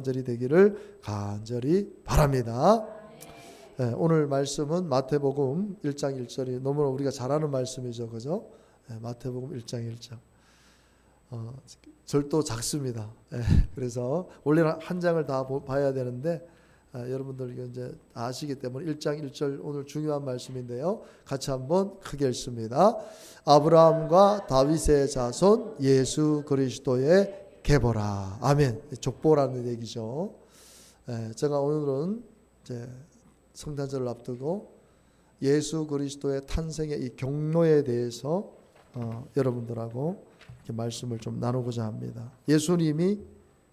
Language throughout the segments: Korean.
간절히 되기를 간절히 바랍니다. 네, 오늘 말씀은 마태복음 1장 1절이 너무나 우리가 잘 아는 말씀이죠. 그죠? 네, 마태복음 1장 1절. 절도 작습니다. 네, 그래서 원래는 한 장을 다 봐야 되는데 여러분들 이거 이제 아시기 때문에 1장 1절 오늘 중요한 말씀인데요. 같이 한번 크게 읽습니다. 아브라함과 다윗의 자손 예수 그리스도의 계보라. 아멘. 족보라는 얘기죠. 제가 오늘은 이제 성탄절을 앞두고 예수 그리스도의 탄생의 이 경로에 대해서 여러분들하고 이렇게 말씀을 좀 나누고자 합니다. 예수님이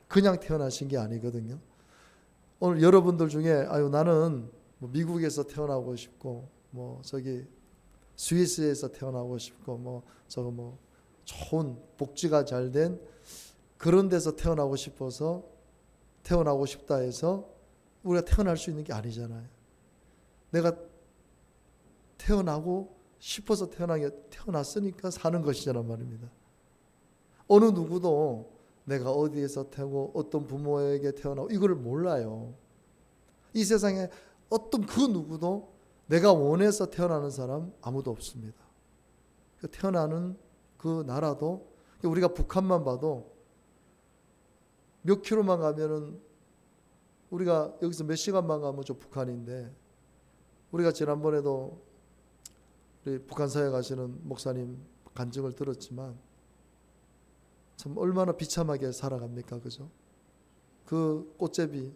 그냥 태어나신 게 아니거든요. 오늘 여러분들 중에 나는 뭐 미국에서 태어나고 싶고 뭐 저기 스위스에서 태어나고 싶고 뭐 저거 뭐 좋은 복지가 잘 된 그런 데서 태어나고 싶어서 태어나고 싶다 해서 우리가 태어날 수 있는 게 아니잖아요. 내가 태어나고 싶어서 태어났으니까 사는 것이란 말입니다. 어느 누구도 내가 어디에서 태어나고 어떤 부모에게 태어나고 이거를 몰라요. 이 세상에 어떤 그 누구도 내가 원해서 태어나는 사람 아무도 없습니다. 태어나는 그 나라도 우리가 북한만 봐도 몇 킬로만 가면은 우리가 여기서 몇 시간만 가면 저 북한인데 우리가 지난번에도 우리 북한사에 가시는 목사님 간증을 들었지만 참 얼마나 비참하게 살아갑니까, 그죠? 그 꽃제비,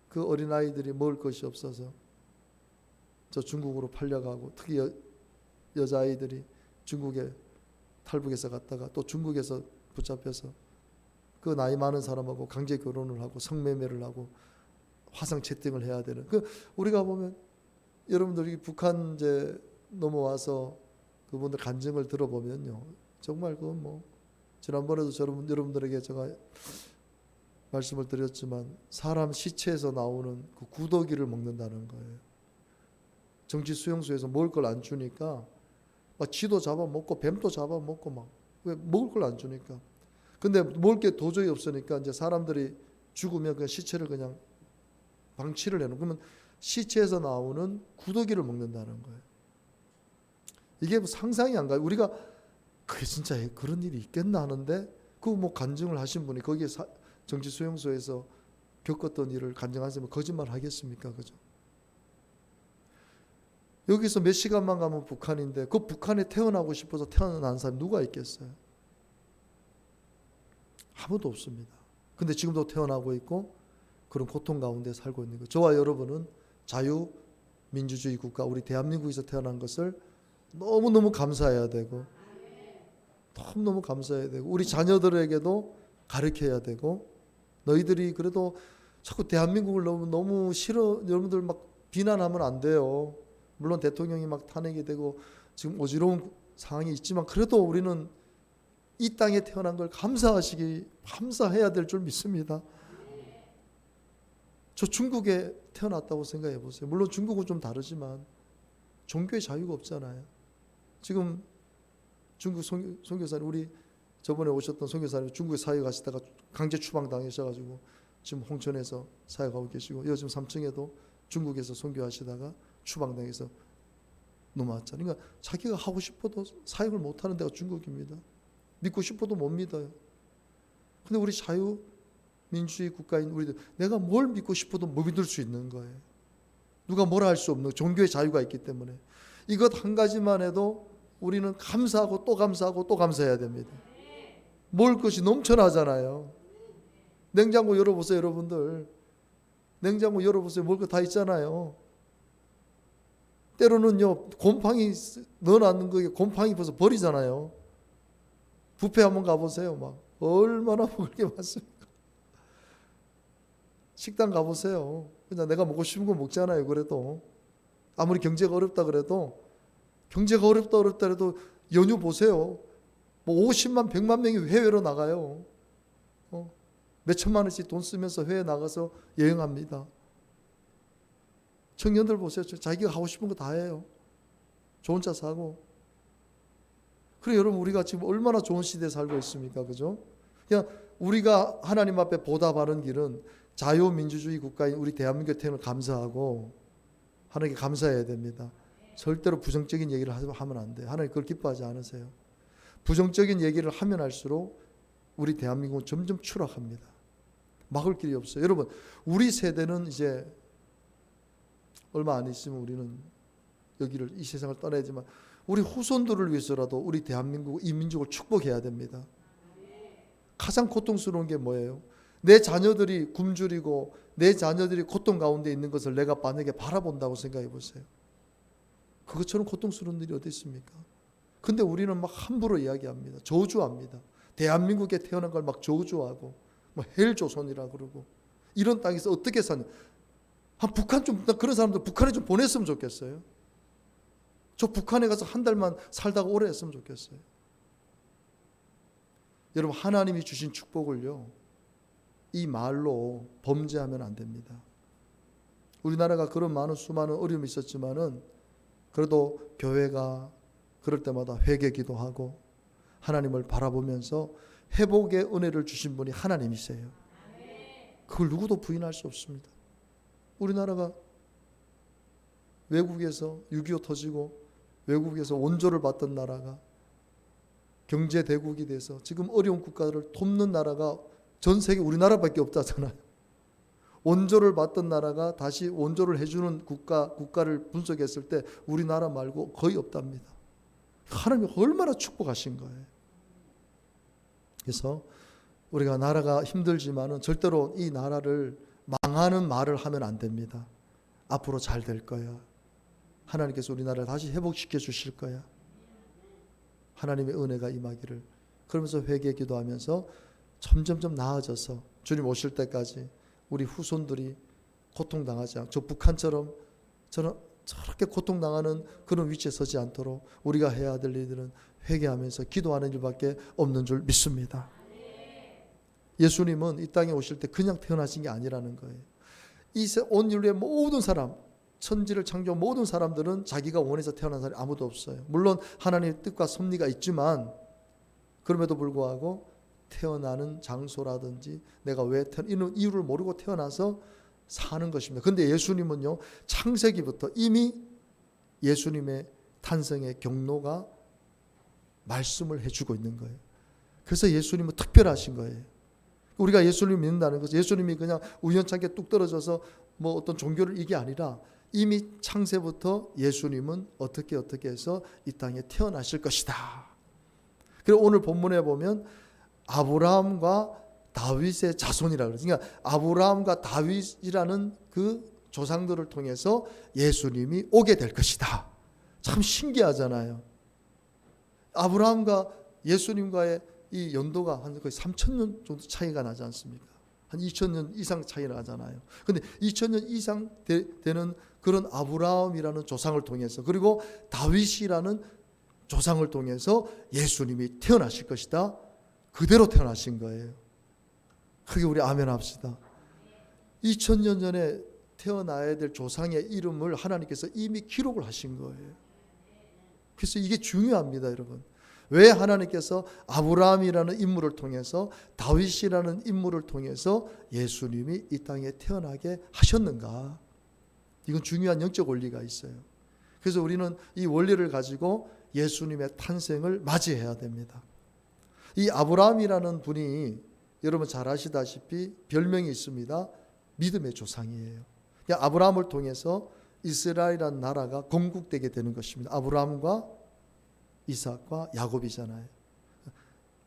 그 어린아이들이 먹을 것이 없어서 저 중국으로 팔려가고 특히 여자아이들이 중국에 탈북해서 갔다가 또 중국에서 붙잡혀서 그 나이 많은 사람하고 강제 결혼을 하고 성매매를 하고 화상 채팅을 해야 되는 우리가 보면 여러분들이 북한 이제 넘어와서 그분들 간증을 들어보면요 정말 뭐 지난번에도 여러분들에게 제가 말씀을 드렸지만 사람 시체에서 나오는 그 구더기를 먹는다는 거예요. 정치 수용소에서 먹을 걸 안 주니까 막 쥐도 잡아먹고 뱀도 잡아먹고 막 왜 먹을 걸 안 주니까. 근데 먹을 게 도저히 없으니까 이제 사람들이 죽으면 그 시체를 그냥 방치를 해놓은. 그러면 시체에서 나오는 구더기를 먹는다는 거예요. 이게 뭐 상상이 안 가요. 우리가 그게 진짜 그런 일이 있겠나 하는데 그 뭐 간증을 하신 분이 거기에 정치 수용소에서 겪었던 일을 간증하시면 거짓말 하겠습니까, 그죠? 여기서 몇 시간만 가면 북한인데 그 북한에 태어나고 싶어서 태어난 사람 누가 있겠어요? 아무도 없습니다. 근데 지금도 태어나고 있고 그런 고통 가운데 살고 있는 거예요. 저와 여러분은 자유민주주의 국가 우리 대한민국에서 태어난 것을 너무너무 감사해야 되고 너무너무 감사해야 되고 우리 자녀들에게도 가르쳐야 되고 너희들이 그래도 자꾸 대한민국을 너무 싫어 여러분들 막 비난하면 안 돼요. 물론 대통령이 막 탄핵이 되고 지금 어지러운 상황이 있지만 그래도 우리는 이 땅에 태어난 걸 감사해야 될 줄 믿습니다. 저 중국에 태어났다고 생각해 보세요. 물론 중국은 좀 다르지만 종교의 자유가 없잖아요. 지금 중국 선교사님 우리 저번에 오셨던 선교사님 중국에 사회 가시다가 강제 추방 당하셔가지고 지금 홍천에서 사역하고 계시고 요즘 3층에도 중국에서 선교하시다가 추방당해서 넘어왔잖아요. 그러니까 자기가 하고 싶어도 사역을 못하는 데가 중국입니다. 믿고 싶어도 못 믿어요. 근데 우리 자유민주주의 국가인 우리들 내가 뭘 믿고 싶어도 못 믿을 수 있는 거예요. 누가 뭐라 할 수 없는 종교의 자유가 있기 때문에 이것 한 가지만 해도 우리는 감사하고 또 감사하고 또 감사해야 됩니다. 먹을 것이 넘쳐나잖아요. 냉장고 열어보세요, 여러분들. 냉장고 열어보세요. 먹을 거 다 있잖아요. 때로는요 곰팡이 넣어놨는 거에 곰팡이 벌써 버리잖아요. 뷔페 한번 가보세요. 막 얼마나 먹을 게 많습니까? 식당 가보세요. 그냥 내가 먹고 싶은 거 먹잖아요. 그래도 아무리 경제가 어렵다 그래도 경제가 어렵다 해도 연휴 보세요. 뭐 50만 100만 명이 해외로 나가요. 몇 천만 원씩 돈 쓰면서 해외 나가서 여행합니다. 청년들 보세요. 자기가 하고 싶은 거 다 해요. 좋은 차 사고. 그래 여러분 우리가 지금 얼마나 좋은 시대에 살고 있습니까? 그죠? 그냥 우리가 하나님 앞에 보답하는 길은 자유민주주의 국가인 우리 대한민국에 태어나 감사하고 하나님께 감사해야 됩니다. 절대로 부정적인 얘기를 하면 안 돼요. 하나님 그걸 기뻐하지 않으세요. 부정적인 얘기를 하면 할수록 우리 대한민국은 점점 추락합니다. 막을 길이 없어요. 여러분, 우리 세대는 이제 얼마 안 있으면 우리는 이 세상을 떠나야지만 우리 후손들을 위해서라도 우리 대한민국, 이 민족을 축복해야 됩니다. 가장 고통스러운 게 뭐예요? 내 자녀들이 굶주리고 내 자녀들이 고통 가운데 있는 것을 내가 만약에 바라본다고 생각해 보세요. 그것처럼 고통스러운 일이 어디 있습니까? 근데 우리는 막 함부로 이야기합니다. 저주합니다. 대한민국에 태어난 걸 막 저주하고 뭐 헬조선이라 그러고 이런 땅에서 어떻게 사냐. 북한 좀 그런 사람들 북한에 좀 보냈으면 좋겠어요. 저 북한에 가서 한 달만 살다가 오래 했으면 좋겠어요. 여러분, 하나님이 주신 축복을요, 이 말로 범죄하면 안 됩니다. 우리나라가 그런 수많은 어려움이 있었지만은 그래도 교회가 그럴 때마다 회개 기도하고 하나님을 바라보면서 회복의 은혜를 주신 분이 하나님이세요. 그걸 누구도 부인할 수 없습니다. 우리나라가 외국에서 6.25 터지고 외국에서 원조를 받던 나라가 경제 대국이 돼서 지금 어려운 국가를 돕는 나라가 전 세계 우리나라밖에 없다잖아요. 원조를 받던 나라가 다시 원조를 해주는 국가를 분석했을 때 우리나라 말고 거의 없답니다. 하나님이 얼마나 축복하신 거예요. 그래서 우리가 나라가 힘들지만은 절대로 이 나라를 망하는 말을 하면 안 됩니다. 앞으로 잘 될 거야. 하나님께서 우리나라를 다시 회복시켜 주실 거야. 하나님의 은혜가 임하기를. 그러면서 회개 기도하면서 점점점 나아져서 주님 오실 때까지 우리 후손들이 고통당하지 않고 저 북한처럼 저렇게 고통당하는 그런 위치에 서지 않도록 우리가 해야 될 일들은 회개하면서 기도하는 일밖에 없는 줄 믿습니다. 예수님은 이 땅에 오실 때 그냥 태어나신 게 아니라는 거예요. 온 인류의 모든 사람, 천지를 창조한 모든 사람들은 자기가 원해서 태어난 사람이 아무도 없어요. 물론 하나님의 뜻과 섭리가 있지만 그럼에도 불구하고 태어나는 장소라든지 내가 왜 이런 이유를 모르고 태어나서 사는 것입니다. 그런데 예수님은요, 창세기부터 이미 예수님의 탄생의 경로가 말씀을 해주고 있는 거예요. 그래서 예수님은 특별하신 거예요. 우리가 예수님을 믿는다는 것은 예수님이 그냥 우연찮게 뚝 떨어져서 뭐 어떤 종교를 이게 아니라 이미 창세부터 예수님은 어떻게 해서 이 땅에 태어나실 것이다. 그리고 오늘 본문에 보면 아브라함과 다윗의 자손이라 그러죠. 그러니까 아브라함과 다윗이라는 그 조상들을 통해서 예수님이 오게 될 것이다. 참 신기하잖아요. 아브라함과 예수님과의 이 연도가 한 거의 3,000년 정도 차이가 나지 않습니까? 한 2,000년 이상 차이가 나잖아요. 그런데 2,000년 이상 되는 그런 아브라함이라는 조상을 통해서 그리고 다윗이라는 조상을 통해서 예수님이 태어나실 것이다. 그대로 태어나신 거예요. 크게 우리 아멘 합시다. 2000년 전에 태어나야 될 조상의 이름을 하나님께서 이미 기록을 하신 거예요. 그래서 이게 중요합니다, 여러분. 왜 하나님께서 아브라함이라는 인물을 통해서 다윗이라는 인물을 통해서 예수님이 이 땅에 태어나게 하셨는가? 이건 중요한 영적 원리가 있어요. 그래서 우리는 이 원리를 가지고 예수님의 탄생을 맞이해야 됩니다. 이 아브라함이라는 분이 여러분 잘 아시다시피 별명이 있습니다. 믿음의 조상이에요. 아브라함을 통해서 이스라엘이라는 나라가 건국되게 되는 것입니다. 아브라함과 이삭과 야곱이잖아요.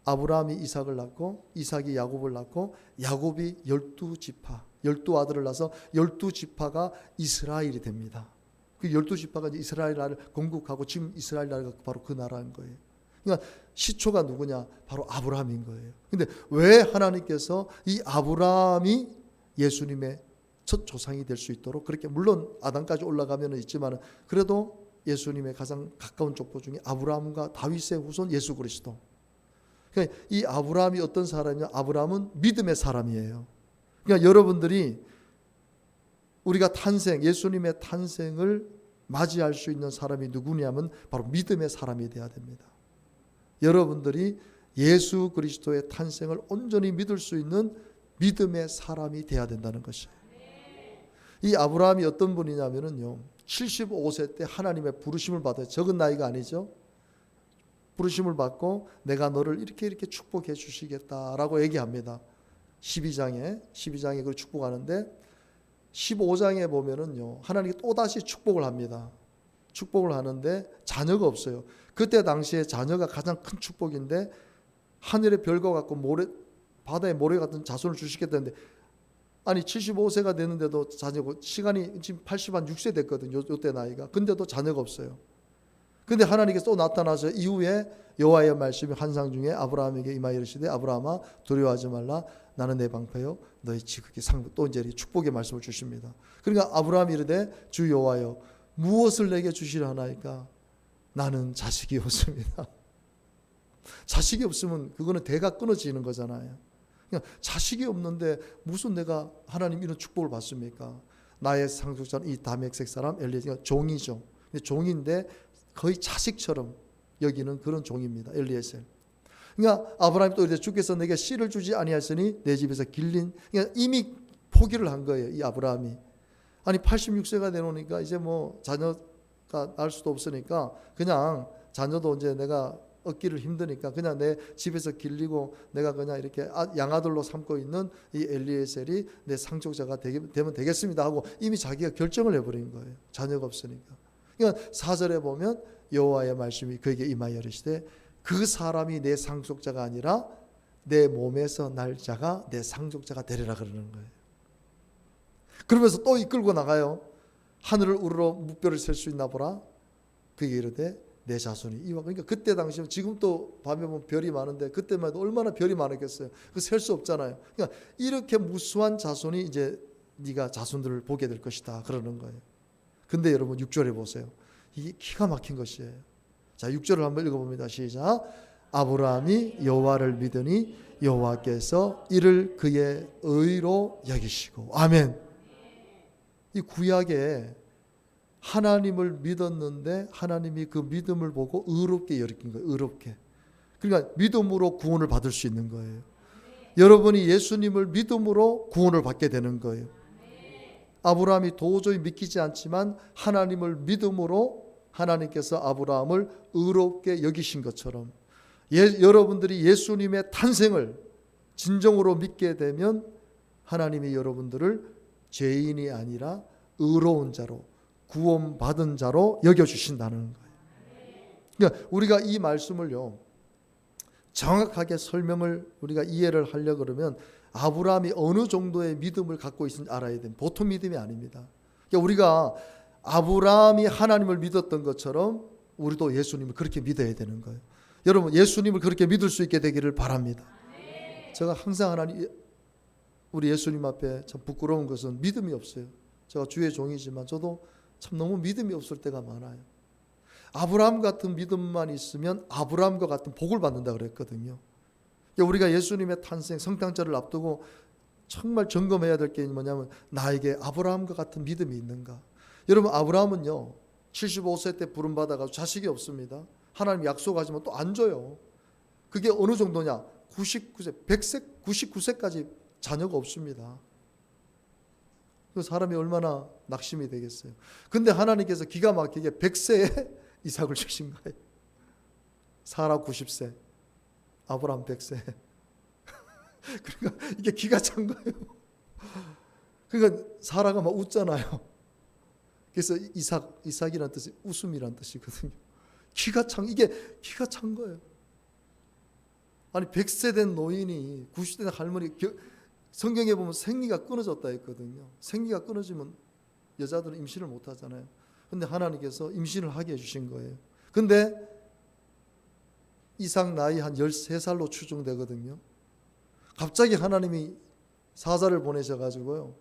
아브라함이 이삭을 낳고 이삭이 야곱을 낳고 야곱이 12지파 12아들을 낳아서 12지파가 이스라엘이 됩니다. 그 12지파가 이스라엘 나라를 건국하고 지금 이스라엘 나라가 바로 그 나라인 거예요. 그러니까 시초가 누구냐? 바로 아브라함인 거예요. 근데 왜 하나님께서 이 아브라함이 예수님의 첫 조상이 될 수 있도록 그렇게 물론 아담까지 올라가면 있지만 그래도 예수님의 가장 가까운 족보 중에 아브라함과 다윗의 후손 예수 그리스도. 그러니까 이 아브라함이 어떤 사람이냐? 아브라함은 믿음의 사람이에요. 그러니까 여러분들이 우리가 예수님의 탄생을 맞이할 수 있는 사람이 누구냐면 바로 믿음의 사람이 되어야 됩니다. 여러분들이 예수 그리스도의 탄생을 온전히 믿을 수 있는 믿음의 사람이 돼야 된다는 것이에요. 이 아브라함이 어떤 분이냐면요, 75세 때 하나님의 부르심을 받아요. 적은 나이가 아니죠. 부르심을 받고 내가 너를 이렇게 축복해 주시겠다라고 얘기합니다. 12장에 그 축복하는데 15장에 보면은요, 하나님이 또다시 축복을 합니다. 축복을 하는데 자녀가 없어요. 그때 당시에 자녀가 가장 큰 축복인데 하늘의 별과 같고 바다의 모래 같은 자손을 주시겠다는데, 아니 75세가 되는데도 자녀고, 시간이 지금 86세 됐거든요. 요때 나이가. 근데도 자녀가 없어요. 근데 하나님께서 또 나타나서 이후에 여호와의 말씀이 환상 중에 아브라함에게 임하여 이르시되 아브라함아 두려워하지 말라 나는 내 방패요 너희 지극히 상부. 또 이제 축복의 말씀을 주십니다. 그러니까 아브라함이 이르되 주 여호와여 무엇을 내게 주시려 하나이까? 나는 자식이 없습니다. 자식이 없으면 그거는 대가 끊어지는 거잖아요. 그러니까 자식이 없는데 무슨 내가 하나님 이런 축복을 받습니까? 나의 상속자는 이 다메섹 사람 엘리에셀, 종이죠. 종인데 거의 자식처럼 여기는 그런 종입니다. 엘리에셀. 그러니까 아브라함이 또 이제 주께서 내게 씨를 주지 아니하시니 내 집에서 길린, 그러니까 이미 포기를 한 거예요. 이 아브라함이. 아니 86세가 되놓으니까 이제 뭐 자녀가 날 수도 없으니까 그냥 자녀도 이제 내가 얻기를 힘드니까 그냥 내 집에서 길리고 내가 그냥 이렇게 양아들로 삼고 있는 이 엘리에셀이 내 상속자가 되면 되겠습니다 하고 이미 자기가 결정을 해버린 거예요. 자녀가 없으니까. 그러니까 4절에 보면 여호와의 말씀이 그에게 임하여 이르시되 그 사람이 내 상속자가 아니라 내 몸에서 날 자가 내 상속자가 되리라 그러는 거예요. 그러면서 또 이끌고 나가요. 하늘을 우러러 묵별을 셀 수 있나 보라. 그게 이르되 내 자손이 이와. 그러니까 그때 당시면, 지금 또 밤에 보면 별이 많은데 그때만 해도 얼마나 별이 많았겠어요. 그 셀 수 없잖아요. 그러니까 이렇게 무수한 자손이 이제 네가 자손들을 보게 될 것이다 그러는 거예요. 근데 여러분 6절에 보세요. 이게 기가 막힌 것이에요. 자, 6절을 한번 읽어봅니다. 시작. 아브라함이 여호와를 믿으니 여호와께서 이를 그의 의로 여기시고. 아멘. 이 구약에 하나님을 믿었는데 하나님이 그 믿음을 보고 의롭게 여긴 거예요. 의롭게. 그러니까 믿음으로 구원을 받을 수 있는 거예요. 여러분이 예수님을 믿음으로 구원을 받게 되는 거예요. 아브라함이 도저히 믿기지 않지만 하나님을 믿음으로 하나님께서 아브라함을 의롭게 여기신 것처럼 여러분들이 예수님의 탄생을 진정으로 믿게 되면 하나님이 여러분들을 죄인이 아니라 의로운 자로, 구원받은 자로 여겨주신다는 거예요. 그러니까 우리가 이 말씀을요, 정확하게 설명을 우리가 이해를 하려고 그러면 아브라함이 어느 정도의 믿음을 갖고 있는지 알아야 됩니다. 보통 믿음이 아닙니다. 그러니까 우리가 아브라함이 하나님을 믿었던 것처럼 우리도 예수님을 그렇게 믿어야 되는 거예요. 여러분, 예수님을 그렇게 믿을 수 있게 되기를 바랍니다. 제가 항상 하나님, 우리 예수님 앞에 참 부끄러운 것은 믿음이 없어요. 제가 주의 종이지만 저도 참 너무 믿음이 없을 때가 많아요. 아브라함 같은 믿음만 있으면 아브라함과 같은 복을 받는다 그랬거든요. 우리가 예수님의 탄생, 성탄절을 앞두고 정말 점검해야 될 게 뭐냐면 나에게 아브라함과 같은 믿음이 있는가. 여러분, 아브라함은요 75세 때 부름받아가지고 자식이 없습니다. 하나님 약속하지만 또 안 줘요. 그게 어느 정도냐, 99세, 100세, 99세까지 자녀가 없습니다. 그 사람이 얼마나 낙심이 되겠어요. 근데 하나님께서 기가 막히게 100세에 이삭을 주신 거예요. 사라 90세, 아브라함 100세. 그러니까 이게 기가 찬 거예요. 그러니까 사라가 막 웃잖아요. 그래서 이삭이라는 뜻이 웃음이라는 뜻이거든요. 이게 기가 찬 거예요. 아니 100세 된 노인이 90세 된 할머니, 성경에 보면 생리가 끊어졌다 했거든요. 생리가 끊어지면 여자들은 임신을 못 하잖아요. 근데 하나님께서 임신을 하게 해주신 거예요. 근데 이삭 나이 한 13살로 추정되거든요. 갑자기 하나님이 사자를 보내셔가지고요,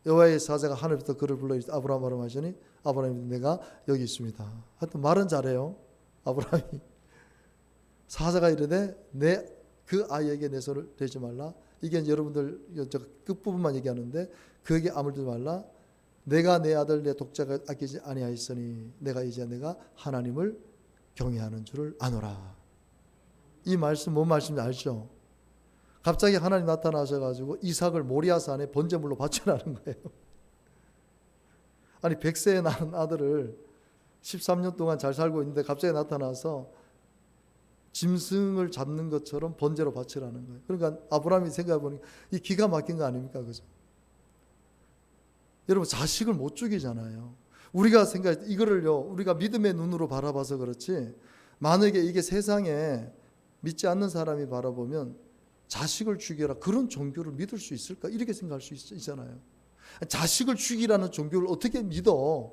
여호와의 사자가 하늘부터 그를 불러 아브라함으로 하시니 아브라함이 내가 여기 있습니다. 하여튼 말은 잘해요. 아브라함이. 사자가 이르되 그 아이에게 내 손을 대지 말라. 이게 여러분들 끝부분만 얘기하는데 그에게 아무 말 말라. 내가 내 아들 내 독자가 아끼지 아니하였으니 내가 하나님을 경외하는 줄을 아노라. 이 말씀 뭔 말씀인지 알죠? 갑자기 하나님 나타나셔가지고 이삭을 모리아산에 번제물로 바쳐라는 거예요. 아니 100세에 낳은 아들을 13년 동안 잘 살고 있는데 갑자기 나타나서 짐승을 잡는 것처럼 번제로 바치라는 거예요. 그러니까 아브라함이 생각해보니까 이 기가 막힌 거 아닙니까? 그죠? 여러분 자식을 못 죽이잖아요. 우리가 이거를요, 우리가 믿음의 눈으로 바라봐서 그렇지, 만약에 이게 세상에 믿지 않는 사람이 바라보면 자식을 죽여라, 그런 종교를 믿을 수 있을까? 이렇게 생각할 수 있잖아요. 자식을 죽이라는 종교를 어떻게 믿어?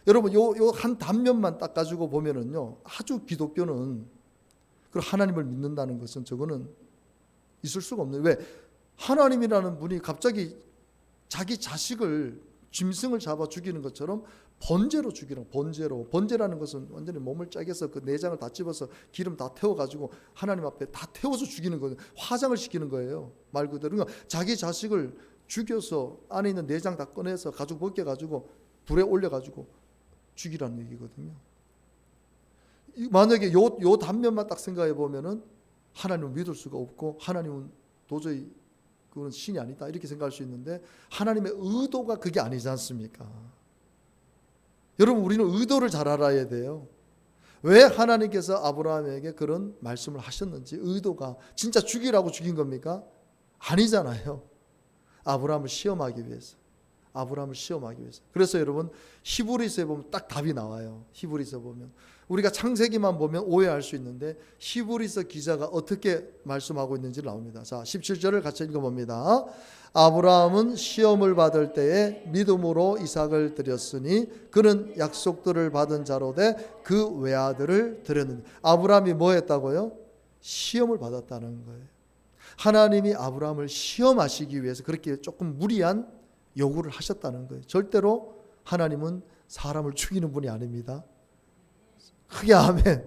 여러분 요 한 단면만 딱 가지고 보면은요, 아주 기독교는 그 하나님을 믿는다는 것은 저거는 있을 수가 없는. 왜? 하나님이라는 분이 갑자기 자기 자식을 짐승을 잡아 죽이는 것처럼 번제로 죽이라고. 번제라는 것은 완전히 몸을 짜게서 그 내장을 다 집어서 기름 다 태워가지고 하나님 앞에 다 태워서 죽이는 거예요. 화장을 시키는 거예요, 말 그대로. 그러니까 자기 자식을 죽여서 안에 있는 내장 다 꺼내서 가죽 벗겨가지고 불에 올려가지고 죽이라는 얘기거든요. 만약에 요 단면만 딱 생각해 보면은 하나님을 믿을 수가 없고, 하나님은 도저히 그건 신이 아니다 이렇게 생각할 수 있는데, 하나님의 의도가 그게 아니지 않습니까? 여러분 우리는 의도를 잘 알아야 돼요. 왜 하나님께서 아브라함에게 그런 말씀을 하셨는지, 의도가 진짜 죽이라고 죽인 겁니까? 아니잖아요. 아브라함을 시험하기 위해서. 그래서 여러분 히브리서에 보면 딱 답이 나와요. 히브리서 보면 우리가 창세기만 보면 오해할 수 있는데 히브리서 기자가 어떻게 말씀하고 있는지 나옵니다. 자, 17절을 같이 읽어봅니다. 아브라함은 시험을 받을 때에 믿음으로 이삭을 드렸으니 그는 약속들을 받은 자로 돼 그 외아들을 드렸는데, 아브라함이 뭐 했다고요? 시험을 받았다는 거예요. 하나님이 아브라함을 시험하시기 위해서 그렇게 조금 무리한 요구를 하셨다는 거예요. 절대로 하나님은 사람을 죽이는 분이 아닙니다. 크게 아멘.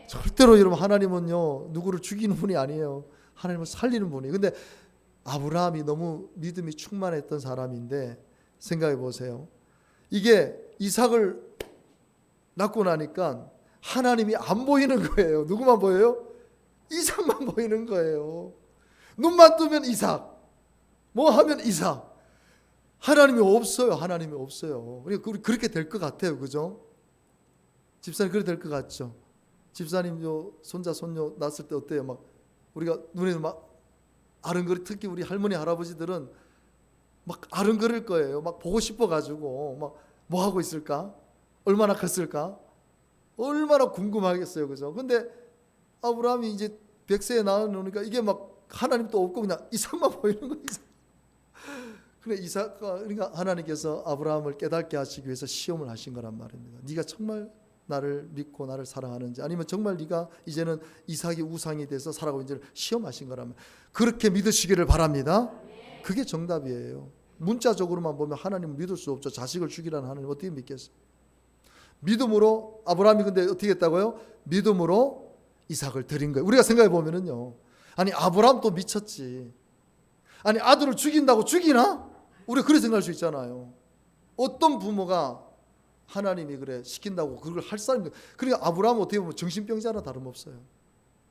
절대로 여러분 하나님은요 누구를 죽이는 분이 아니에요. 하나님은 살리는 분이에요. 근데 아브라함이 너무 믿음이 충만했던 사람인데, 생각해 보세요. 이게 이삭을 낳고 나니까 하나님이 안 보이는 거예요. 누구만 보여요? 이삭만 보이는 거예요. 눈만 뜨면 이삭, 뭐 하면 이삭. 하나님이 없어요. 그렇게 될 것 같아요. 그죠? 집사님 그렇게 될 것 같죠? 집사님 요 손자 손녀 낳았을 때 어때요? 막 우리가 눈에 막 아른거리, 특히 우리 할머니 할아버지들은 막 아른거릴 거예요. 막 보고 싶어 가지고 막 뭐 하고 있을까? 얼마나 컸을까? 얼마나 궁금하겠어요. 그죠? 근데 아브라함이 이제 100세에 낳아놓으니까 이게 막 하나님도 없고 그냥 이삭만 보이는 거예요. 그러니까 하나님께서 아브라함을 깨닫게 하시기 위해서 시험을 하신 거란 말입니다. 네가 정말 나를 믿고 나를 사랑하는지, 아니면 정말 네가 이제는 이삭이 우상이 돼서 살아가고 있는지를 시험하신 거라면 그렇게 믿으시기를 바랍니다. 그게 정답이에요. 문자적으로만 보면 하나님을 믿을 수 없죠. 자식을 죽이라는 하나님 어떻게 믿겠어요? 믿음으로 아브라함이 근데 어떻게 했다고요? 믿음으로 이삭을 드린 거예요. 우리가 생각해 보면은요, 아니 아브라함 또 미쳤지. 아니 아들을 죽인다고 죽이나? 우리가 그렇게 생각할 수 있잖아요. 어떤 부모가 하나님이 그래 시킨다고 그걸 할 사람이. 그러니까 아브라함은 어떻게 보면 정신병자나 다름없어요.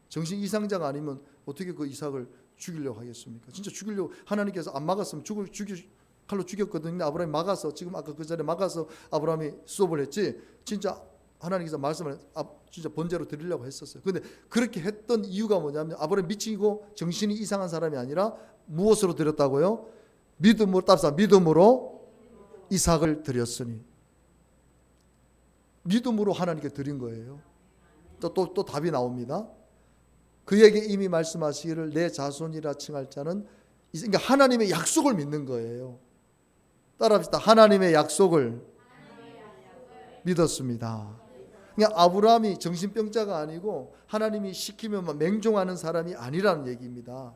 정신 이상자가 아니면 어떻게 그 이삭을 죽이려고 하겠습니까? 진짜 죽이려고, 하나님께서 안 막았으면 칼로 죽였거든요. 아브라함이 막아서, 지금 아까 그 전에 막아서 아브라함이 수업을 했지, 진짜 하나님께서 말씀을 진짜 번제로 드리려고 했었어요. 근데 그렇게 했던 이유가 뭐냐면 아브라함이 미치고 정신이 이상한 사람이 아니라 무엇으로 드렸다고요? 믿음으로 이삭을 드렸으니. 믿음으로 하나님께 드린 거예요. 또 답이 나옵니다. 그에게 이미 말씀하시기를 내 자손이라 칭할 자는, 그러니까 하나님의 약속을 믿는 거예요. 따라합시다. 하나님의 약속을 믿었습니다. 그러니까 아브라함이 정신병자가 아니고 하나님이 시키면 맹종하는 사람이 아니라는 얘기입니다.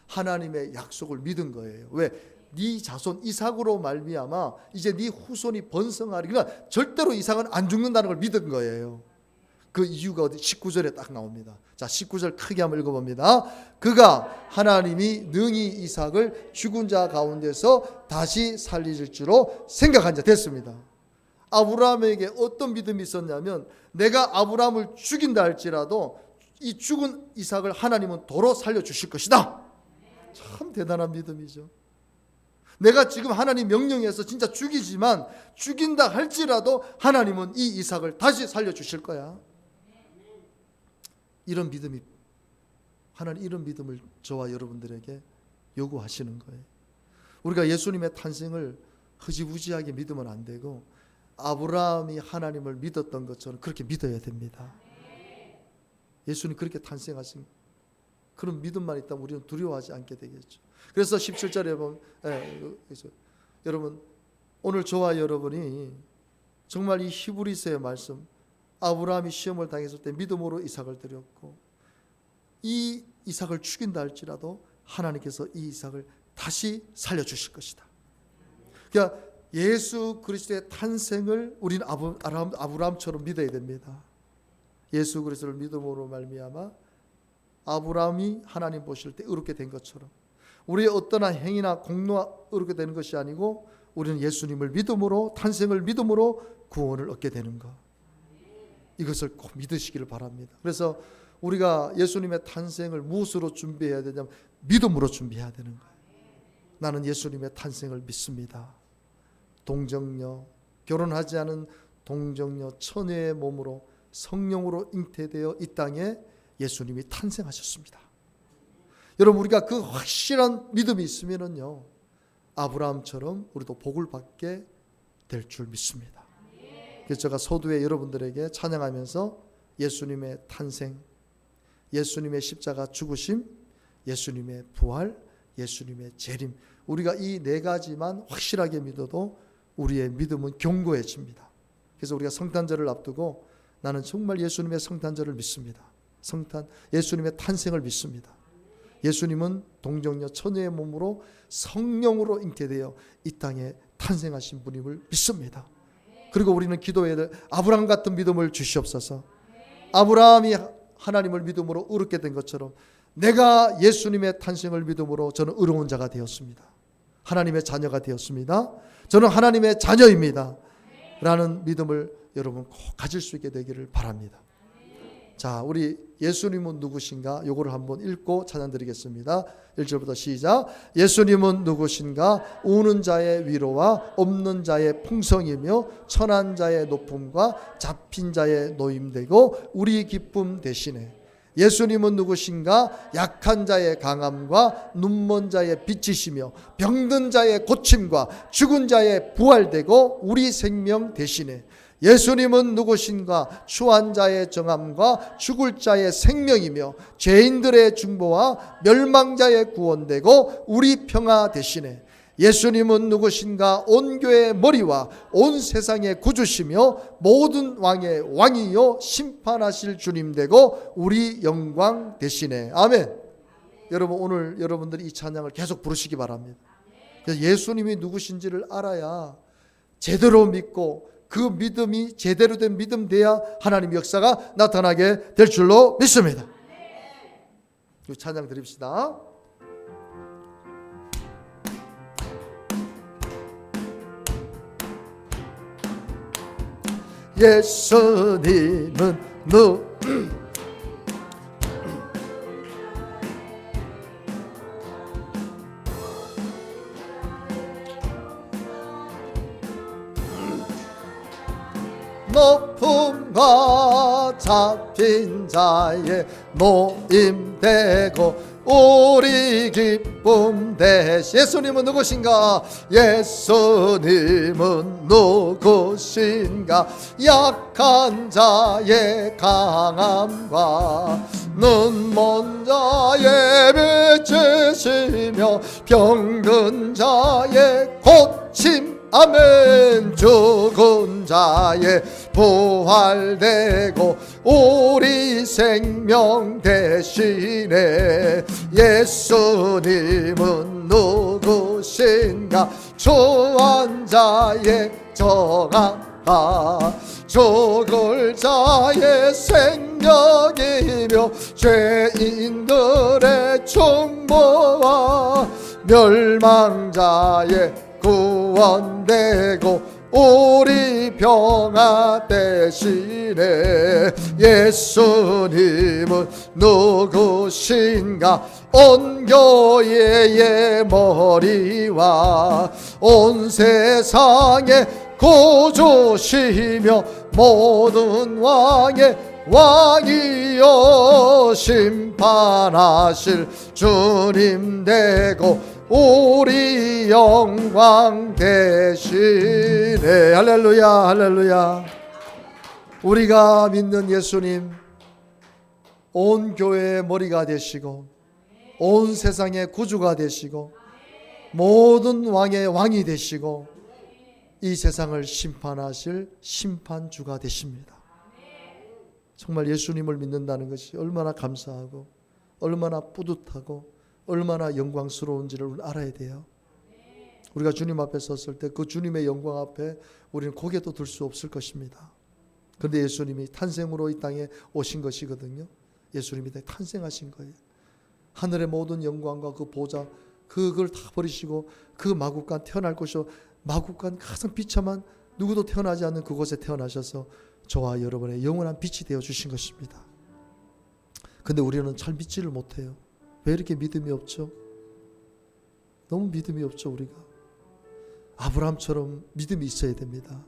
하나님의 약속을 믿은 거예요. 왜? 네 자손 이삭으로 말미암아 이제 네 후손이 번성하리. 그러니까 절대로 이삭은 안 죽는다는 걸 믿은 거예요. 그 이유가 어디 19절에 딱 나옵니다. 자, 19절 크게 한번 읽어봅니다. 그가 하나님이 능히 이삭을 죽은 자 가운데서 다시 살리실 줄로 생각한 자 됐습니다. 아브라함에게 어떤 믿음이 있었냐면, 내가 아브라함을 죽인다 할지라도 이 죽은 이삭을 하나님은 도로 살려주실 것이다. 참 대단한 믿음이죠. 내가 지금 하나님 명령해서 진짜 죽이지만 죽인다 할지라도 하나님은 이 이삭을 다시 살려주실 거야. 이런 믿음이, 하나님 이런 믿음을 저와 여러분들에게 요구하시는 거예요. 우리가 예수님의 탄생을 흐지부지하게 믿으면 안 되고 아브라함이 하나님을 믿었던 것처럼 그렇게 믿어야 됩니다. 예수님 그렇게 탄생하신 그런 믿음만 있다면 우리는 두려워하지 않게 되겠죠. 그래서 17절에 보면 여러분 오늘 저와 여러분이 정말 이 히브리서의 말씀, 아브라함이 시험을 당했을 때 믿음으로 이삭을 드렸고 이 이삭을 죽인다 할지라도 하나님께서 이 이삭을 다시 살려주실 것이다. 그러니까 예수 그리스도의 탄생을 우리는 아브라함처럼 믿어야 됩니다. 예수 그리스도를 믿음으로 말미암아 아브라함이 하나님 보실 때 의롭게 된 것처럼 우리의 어떠한 행위나 공로가 의롭게 되는 것이 아니고 우리는 예수님을 믿음으로, 탄생을 믿음으로 구원을 얻게 되는 것, 이것을 꼭 믿으시기를 바랍니다. 그래서 우리가 예수님의 탄생을 무엇으로 준비해야 되냐면 믿음으로 준비해야 되는 거예요. 나는 예수님의 탄생을 믿습니다. 동정녀, 결혼하지 않은 동정녀 처녀의 몸으로 성령으로 잉태되어 이 땅에 예수님이 탄생하셨습니다. 여러분 우리가 그 확실한 믿음이 있으면은요 아브라함처럼 우리도 복을 받게 될 줄 믿습니다. 그래서 제가 서두에 여러분들에게 찬양하면서 예수님의 탄생, 예수님의 십자가 죽으심, 예수님의 부활, 예수님의 재림, 우리가 이 네 가지만 확실하게 믿어도 우리의 믿음은 견고해집니다. 그래서 우리가 성탄절을 앞두고 나는 정말 예수님의 성탄절을 믿습니다. 예수님의 탄생을 믿습니다. 예수님은 동정녀 처녀의 몸으로 성령으로 잉태되어 이 땅에 탄생하신 분임을 믿습니다. 그리고 우리는 기도해야 될 아브라함 같은 믿음을 주시옵소서. 아브라함이 하나님을 믿음으로 의롭게 된 것처럼 내가 예수님의 탄생을 믿음으로 저는 의로운 자가 되었습니다. 하나님의 자녀가 되었습니다. 저는 하나님의 자녀입니다. 라는 믿음을 여러분 꼭 가질 수 있게 되기를 바랍니다. 자, 우리 예수님은 누구신가? 요거를 한번 읽고 찬양 드리겠습니다. 1절부터 시작. 예수님은 누구신가? 우는 자의 위로와 없는 자의 풍성이며 천한 자의 높음과 잡힌 자의 노임되고 우리 기쁨 되시네. 예수님은 누구신가? 약한 자의 강함과 눈먼 자의 빛이시며 병든 자의 고침과 죽은 자의 부활되고 우리 생명 되시네. 예수님은 누구신가? 추한 자의 정함과 죽을 자의 생명이며 죄인들의 중보와 멸망자의 구원되고 우리 평화 되시네. 예수님은 누구신가? 온 교회의 머리와 온 세상의 구주시며 모든 왕의 왕이요 심판하실 주님 되고 우리 영광 되시네. 아멘. 여러분 오늘 여러분들이 이 찬양을 계속 부르시기 바랍니다. 예수님이 누구신지를 알아야 제대로 믿고 그 믿음이 제대로 된 믿음 돼야 하나님 역사가 나타나게 될 줄로 믿습니다. 이 찬양 드립시다. 예수님은 높음과 잡힌 자의 노임되고 우리 기쁨 되시. 예수님은 누구신가? 예수님은 누구신가? 약한 자의 강함과 눈먼 자의 빛이시며 병든 자의 고침, 아멘. 죽은 자의 부활되고 우리 생명 되시네. 예수님은 누구신가? 추한 자의 정함과 죽을 자의 생명이며 죄인들의 중보와 멸망자의 구원되고 우리 평화 되시네. 예수님은 누구신가? 온 교회의 머리와 온 세상의 구주시며 모든 왕의 왕이여 심판하실 주님 되고 우리 영광 되시네. 할렐루야, 할렐루야. 우리가 믿는 예수님, 온 교회의 머리가 되시고 온 세상의 구주가 되시고 모든 왕의 왕이 되시고 이 세상을 심판하실 심판주가 되십니다. 정말 예수님을 믿는다는 것이 얼마나 감사하고 얼마나 뿌듯하고 얼마나 영광스러운지를 알아야 돼요. 우리가 주님 앞에 섰을 때 그 주님의 영광 앞에 우리는 고개도 들 수 없을 것입니다. 그런데 예수님이 탄생으로 이 땅에 오신 것이거든요. 예수님이 탄생하신 거예요. 하늘의 모든 영광과 그 보좌 그걸 다 버리시고 그 마국간 태어날 곳이요 마국간 가장 비참한 누구도 태어나지 않는 그곳에 태어나셔서 저와 여러분의 영원한 빛이 되어 주신 것입니다. 근데 우리는 잘 믿지를 못해요. 왜 이렇게 믿음이 없죠? 너무 믿음이 없죠. 우리가 아브라함처럼 믿음이 있어야 됩니다.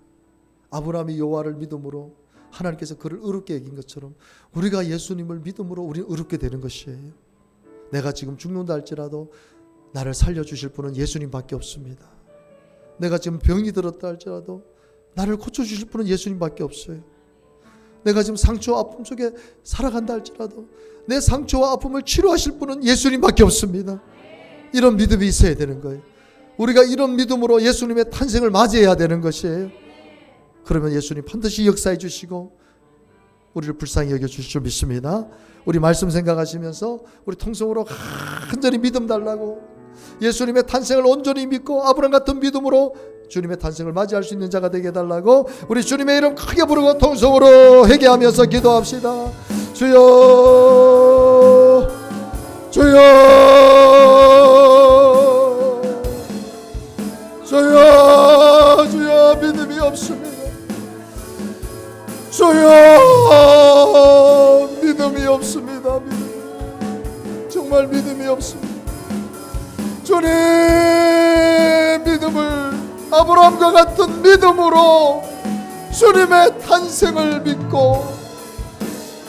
아브라함이 여호와를 믿음으로 하나님께서 그를 의롭게 여긴 것처럼 우리가 예수님을 믿음으로 우리는 의롭게 되는 것이에요. 내가 지금 죽는다 할지라도 나를 살려주실 분은 예수님밖에 없습니다. 내가 지금 병이 들었다 할지라도 나를 고쳐주실 분은 예수님밖에 없어요. 내가 지금 상처와 아픔 속에 살아간다 할지라도 내 상처와 아픔을 치료하실 분은 예수님밖에 없습니다. 이런 믿음이 있어야 되는 거예요. 우리가 이런 믿음으로 예수님의 탄생을 맞이해야 되는 것이에요. 그러면 예수님 반드시 역사해 주시고 우리를 불쌍히 여겨주실 줄 믿습니다. 우리 말씀 생각하시면서 우리 통성으로 간절히 믿음 달라고 예수님의 탄생을 온전히 믿고 아브라함 같은 믿음으로 주님의 탄생을 맞이할 수 있는 자가 되게 해달라고 우리 주님의 이름 크게 부르고 통성으로 회개하면서 기도합시다. 주여 주여 주여 주여 믿음이 없습니다. 주여 믿음이 없습니다. 정말 믿음이 없습니다. 주님 믿음을 아브라함과 같은 믿음으로 주님의 탄생을 믿고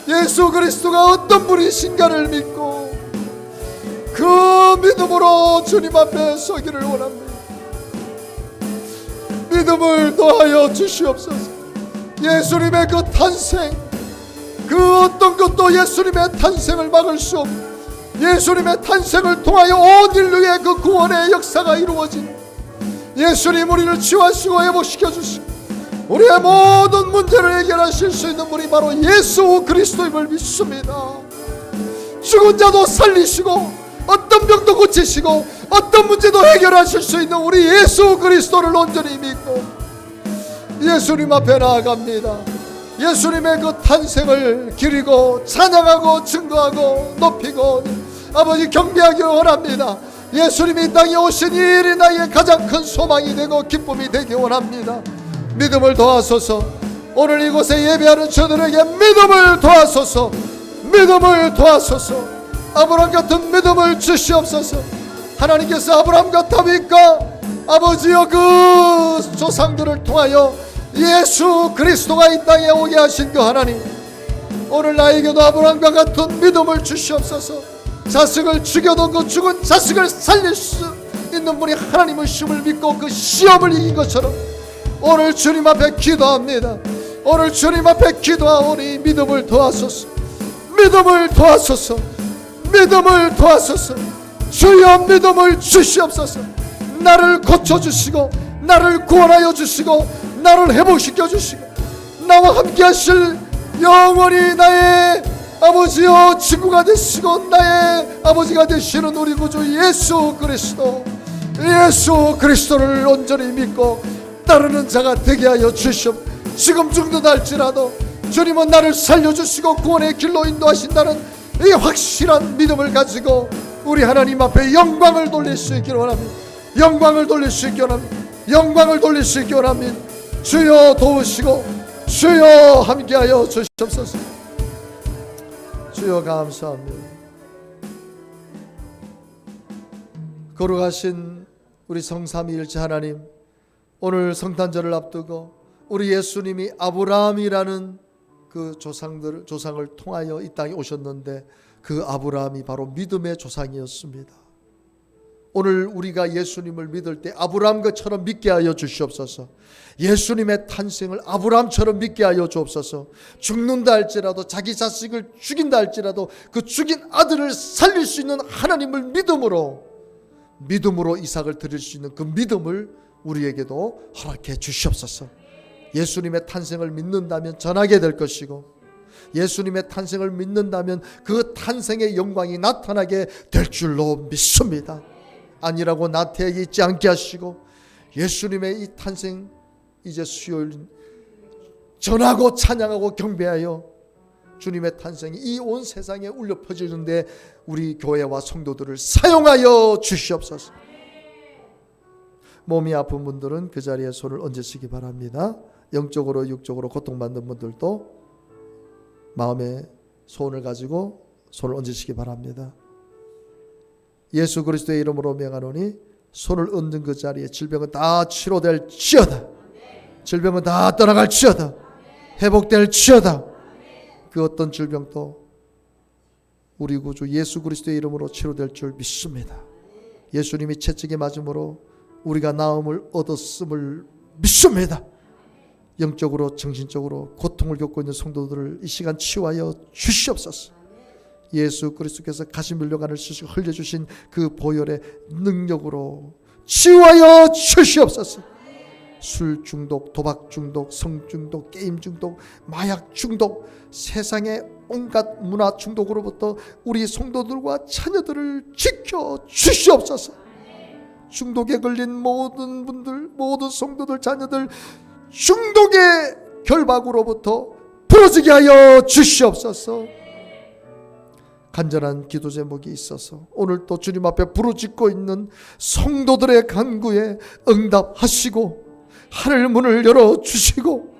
예수 그리스도가 어떤 분이신가를 믿고 그 믿음으로 주님 앞에 서기를 원합니다. 믿음을 더하여 주시옵소서. 예수님의 그 탄생 그 어떤 것도 예수님의 탄생을 막을 수 없는 예수님의 탄생을 통하여 온 인류의 그 구원의 역사가 이루어진 예수님 우리를 치유하시고 회복시켜 주시고 우리의 모든 문제를 해결하실 수 있는 분이 바로 예수 그리스도임을 믿습니다. 죽은 자도 살리시고 어떤 병도 고치시고 어떤 문제도 해결하실 수 있는 우리 예수 그리스도를 온전히 믿고 예수님 앞에 나아갑니다. 예수님의 그 탄생을 기리고 찬양하고 증거하고 높이고 아버지 경배하기를 원합니다. 예수님이 이 땅에 오신 이 일이 나의 가장 큰 소망이 되고 기쁨이 되기 원합니다. 믿음을 도와소서. 오늘 이곳에 예배하는 저들에게 믿음을 도와소서. 믿음을 도와소서. 아브라함 같은 믿음을 주시옵소서. 하나님께서 아브라함과 다윗과 아버지여 그 조상들을 통하여 예수 그리스도가 이 땅에 오게 하신 그 하나님, 오늘 나에게도 아브라함과 같은 믿음을 주시옵소서. 자식을 죽여도 그 죽은 자식을 살릴 수 있는 분이 하나님이심을 믿고 그 시험을 이긴 것처럼 오늘 주님 앞에 기도합니다. 오늘 주님 앞에 기도하오니 믿음을 도와소서. 믿음을 도와소서. 믿음을 도와소서. 주여 믿음을 주시옵소서. 나를 고쳐주시고 나를 구원하여 주시고 나를 회복시켜 주시고 나와 함께 하실 영원히 나의 아버지여 친구가 되시고 나의 아버지가 되시는 우리 구주 예수 그리스도, 예수 그리스도를 온전히 믿고 따르는 자가 되게 하여 주시옵. 지금 죽는다 할지라도 주님은 나를 살려주시고 구원의 길로 인도하신다는 이 확실한 믿음을 가지고 우리 하나님 앞에 영광을 돌릴 수 있기를 원합니다. 영광을 돌릴 수 있기를 원합니다. 영광을 돌릴 수 있기를 원합니다. 주여 도우시고 주여 함께하여 주시옵소서. 주여 감사합니다. 거룩하신 우리 성삼위일체 하나님, 오늘 성탄절을 앞두고 우리 예수님이 아브라함이라는 그 조상을 통하여 이 땅에 오셨는데 그 아브라함이 바로 믿음의 조상이었습니다. 오늘 우리가 예수님을 믿을 때 아브라함 것처럼 믿게 하여 주시옵소서. 예수님의 탄생을 아브라함처럼 믿게 하여 주옵소서. 죽는다 할지라도, 자기 자식을 죽인다 할지라도 그 죽인 아들을 살릴 수 있는 하나님을 믿음으로 이삭을 드릴 수 있는 그 믿음을 우리에게도 허락해 주시옵소서. 예수님의 탄생을 믿는다면 전하게 될 것이고, 예수님의 탄생을 믿는다면 그 탄생의 영광이 나타나게 될 줄로 믿습니다. 아니라고 나태하게 있지 않게 하시고, 예수님의 이 탄생 이제 수요일 전하고 찬양하고 경배하여 주님의 탄생이 이 온 세상에 울려 퍼지는데 우리 교회와 성도들을 사용하여 주시옵소서. 몸이 아픈 분들은 그 자리에 손을 얹으시기 바랍니다. 영적으로 육적으로 고통받는 분들도 마음에 소원을 가지고 손을 얹으시기 바랍니다. 예수 그리스도의 이름으로 명하노니 손을 얹은 그 자리에 질병은 다 치료될지어다. 질병은 다 떠나갈지어다. 회복될지어다. 그 어떤 질병도 우리 구주 예수 그리스도의 이름으로 치료될 줄 믿습니다. 예수님이 채찍에 맞음으로 우리가 나음을 얻었음을 믿습니다. 영적으로 정신적으로 고통을 겪고 있는 성도들을 이 시간 치유하여 주시옵소서. 예수 그리스도께서 가시밀려간을 흘려주신 그 보혈의 능력으로 치유하여 주시옵소서. 술 중독, 도박 중독, 성 중독, 게임 중독, 마약 중독, 세상의 온갖 문화 중독으로부터 우리 성도들과 자녀들을 지켜 주시옵소서. 중독에 걸린 모든 분들, 모든 성도들, 자녀들 중독의 결박으로부터 풀어지게 하여 주시옵소서. 간절한 기도 제목이 있어서 오늘 또 주님 앞에 부르짖고 있는 성도들의 간구에 응답하시고 하늘 문을 열어주시고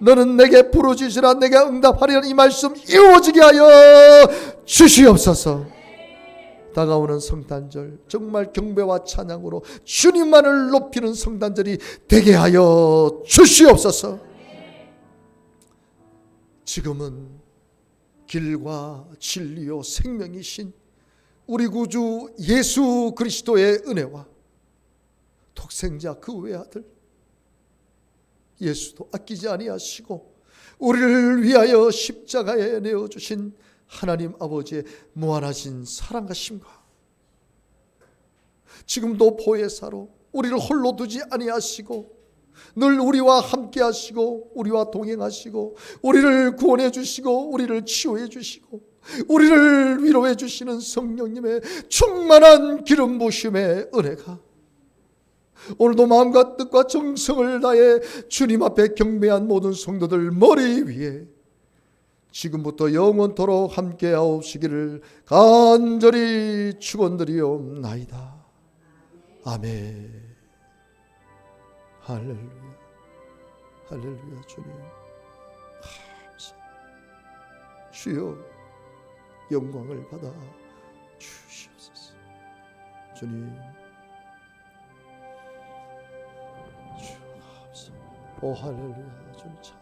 너는 내게 부르짖으라 내가 응답하리라 이 말씀 이루어지게 하여 주시옵소서. 다가오는 성탄절 정말 경배와 찬양으로 주님만을 높이는 성탄절이 되게 하여 주시옵소서. 지금은 길과 진리요 생명이신 우리 구주 예수 그리스도의 은혜와 독생자 그 외아들 예수도 아끼지 아니하시고 우리를 위하여 십자가에 내어주신 하나님 아버지의 무한하신 사랑하심과 지금도 보혜사로 우리를 홀로 두지 아니하시고 늘 우리와 함께 하시고 우리와 동행하시고 우리를 구원해 주시고 우리를 치유해 주시고 우리를 위로해 주시는 성령님의 충만한 기름 부으심의 은혜가 오늘도 마음과 뜻과 정성을 다해 주님 앞에 경배한 모든 성도들 머리 위에 지금부터 영원토록 함께 하옵시기를 간절히 축원드리옵나이다. 아멘. 할렐루야. 할렐루야. 주님 주여 영광을 받아 주시옵소서. 주님 오 할렐루야. 주님 참